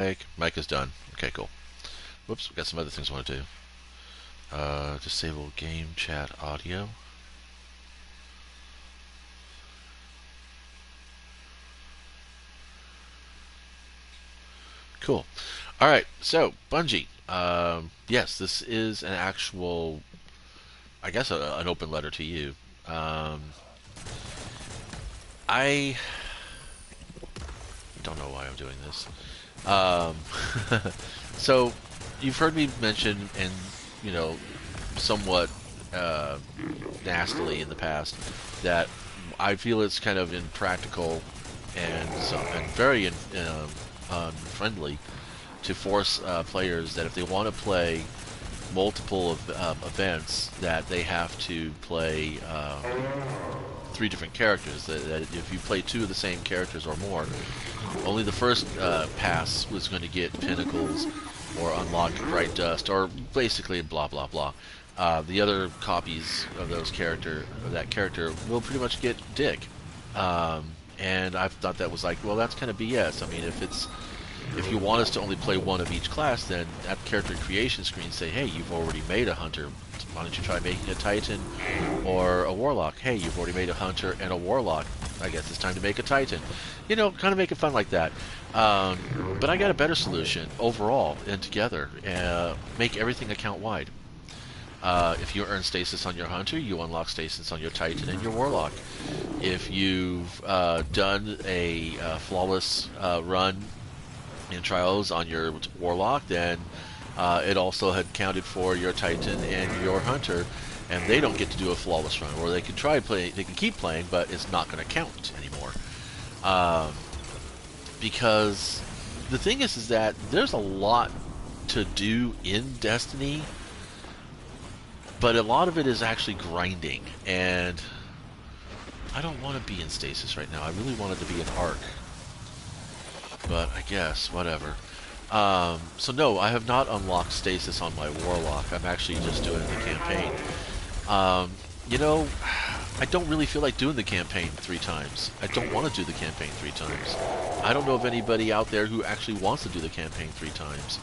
Mic is done. Okay, cool. Whoops, we got some other things I want to do. Disable game chat audio. Cool. All right, so Bungie. Yes, this is an actual, I guess, an open letter to you. Um, I don't know why I'm doing this. Um, so you've heard me mention, and you know, somewhat uh, nastily in the past, that I feel it's kind of impractical and very unfriendly to force players that if they want to play multiple events, that they have to play three different characters. That if you play two of the same characters or more, only the first pass was going to get pinnacles or unlock bright dust or basically blah blah blah. The other copies of that character will pretty much get dick. And I thought that was like, well, that's kind of BS. I mean, if you want us to only play one of each class, then at character creation screen say, hey, you've already made a hunter. Why don't you try making a Titan or a Warlock? Hey, you've already made a hunter and a Warlock. I guess it's time to make a Titan. You know, kind of make it fun like that. But I got a better solution overall and together. Make everything account wide. If you earn stasis on your hunter, you unlock stasis on your Titan and your Warlock. If you've done a flawless run in trials on your Warlock, then it also had counted for your Titan and your Hunter, and they don't get to do a flawless run. Or they can they can keep playing, but it's not going to count anymore. Because the thing is that there's a lot to do in Destiny, but a lot of it is actually grinding, and I don't want to be in stasis right now. I really wanted to be in Arc. But I guess, whatever. So no, I have not unlocked stasis on my Warlock. I'm actually just doing the campaign. You know, I don't really feel like doing the campaign 3 times. I don't want to do the campaign 3 times. I don't know of anybody out there who actually wants to do the campaign 3 times.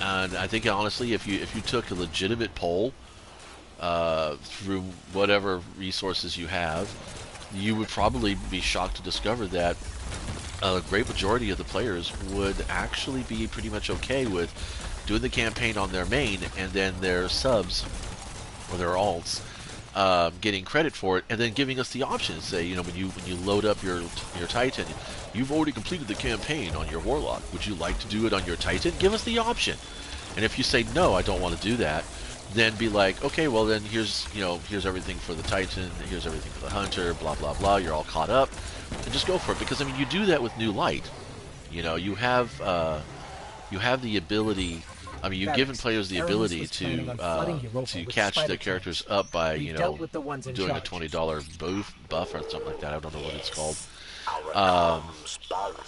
And I think honestly, if you took a legitimate poll through whatever resources you have, you would probably be shocked to discover that a great majority of the players would actually be pretty much okay with doing the campaign on their main and then their subs or their alts getting credit for it, and then giving us the option. Say, you know, when you load up your Titan, you've already completed the campaign on your Warlock. Would you like to do it on your Titan? Give us the option. And if you say no, I don't want to do that, then be like, okay, well then here's everything for the Titan, here's everything for the Hunter, blah blah blah. You're all caught up, and just go for it. Because I mean, you do that with New Light. You know, you have the ability. I mean, you've given players the ability to catch their characters up by doing a $20 buff or something like that. I don't know what it's called.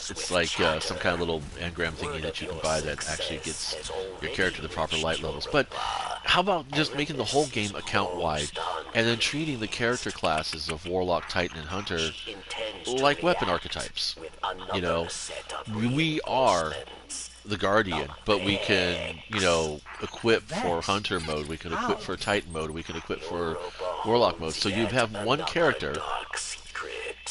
It's like some kind of little engram thingy that you can buy that actually gets your character the proper light levels. But how about just making the whole game account wide, and then treating the character classes of Warlock, Titan, and Hunter like weapon archetypes? You know, we are the Guardian, but we can, equip for Hunter mode, we can equip for Titan mode, we can equip for Warlock mode. So you have one character,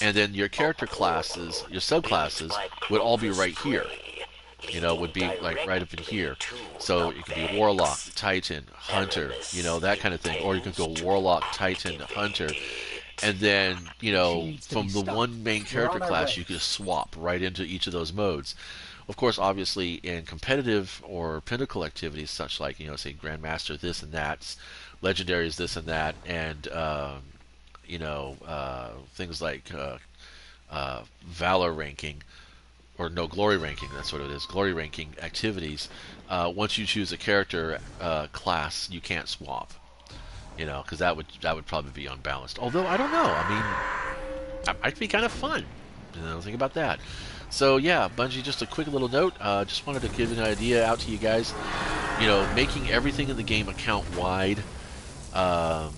and then your character classes, your subclasses, would all be right here. Would be like right up in here. So it could be Warlock, Titan, Hunter, that kind of thing. Or you could go Warlock, Titan, Hunter. And then, from the one main character class, you could swap right into each of those modes. Of course, obviously, in competitive or pinnacle activities, such like, say, Grandmaster this and that, Legendaries this and that, and, things like Valor ranking, or no, Glory ranking, that's what it is, Glory ranking activities. Once you choose a character class, you can't swap, because that would probably be unbalanced. Although, I don't know, I mean, that might be kind of fun. Think about that. So yeah, Bungie, just a quick little note. Just wanted to give an idea out to you guys. Making everything in the game account wide, but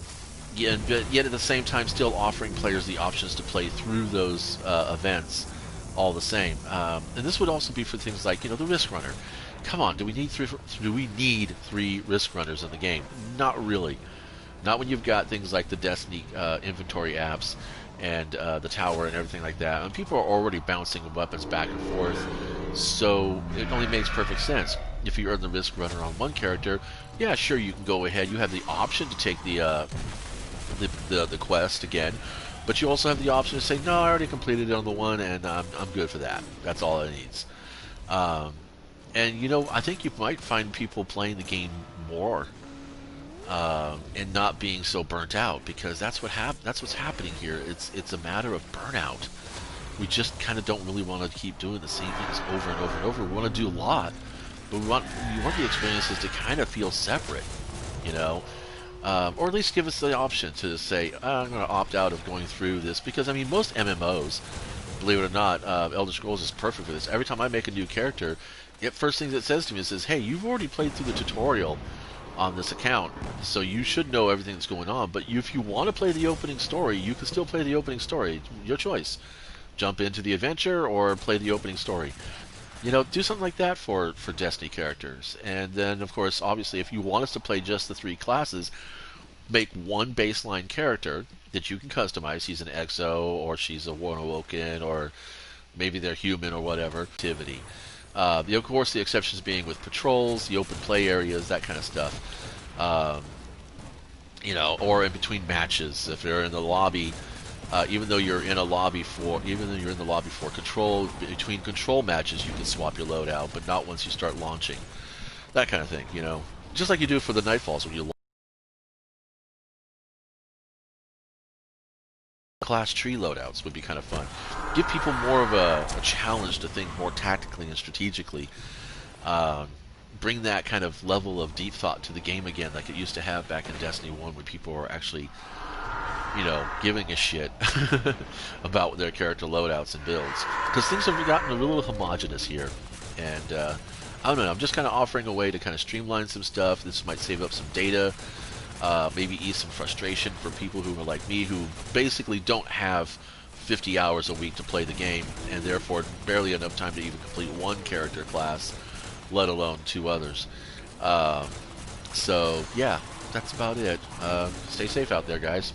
yet at the same time still offering players the options to play through those events all the same. And this would also be for things like, the Risk Runner. Come on, do we need three Risk Runners in the game? Not really. Not when you've got things like the Destiny inventory apps and the tower and everything like that. And people are already bouncing weapons back and forth, so it only makes perfect sense. If you earn the Risk Runner on one character, yeah, sure, you can go ahead. You have the option to take the quest again, but you also have the option to say, no, I already completed it on the one, and I'm good for that. That's all it needs. Um, and I think you might find people playing the game more and not being so burnt out, because that's what's happening here. It's a matter of burnout. We just kind of don't really want to keep doing the same things over and over and over. We want to do a lot, but we want the experiences to kind of feel separate, you know, or at least give us the option to say, I'm going to opt out of going through this, because I mean most MMOs, believe it or not, Elder Scrolls is perfect for this. Every time I make a new character, it first thing it says to me is, hey, you've already played through the tutorial on this account, so you should know everything that's going on. But if you want to play the opening story, you can still play the opening story. Your choice. Jump into the adventure or play the opening story. Do something like that for Destiny characters. And then, of course, obviously, if you want us to play just the three classes, make one baseline character that you can customize. He's an Exo, or she's a War Awoken, or maybe they're human, or whatever. Activity. Of course, the exceptions being with patrols, the open play areas, that kind of stuff. Or in between matches, if they're in the lobby, even though you're in the lobby for control, between control matches, you can swap your loadout, but not once you start launching. That kind of thing, just like you do for the Nightfalls when you class tree loadouts would be kind of fun. Give people more of a challenge to think more tactically and strategically. Um, Bring that kind of level of deep thought to the game again, like it used to have back in Destiny 1, when people were actually, giving a shit about their character loadouts and builds. Because things have gotten a little homogenous here. And, I don't know, I'm just kind of offering a way to kind of streamline some stuff. This might save up some data. Maybe ease some frustration for people who are like me, who basically don't have 50 hours a week to play the game, and therefore barely enough time to even complete one character class, let alone two others. So, yeah, that's about it. Stay safe out there, guys.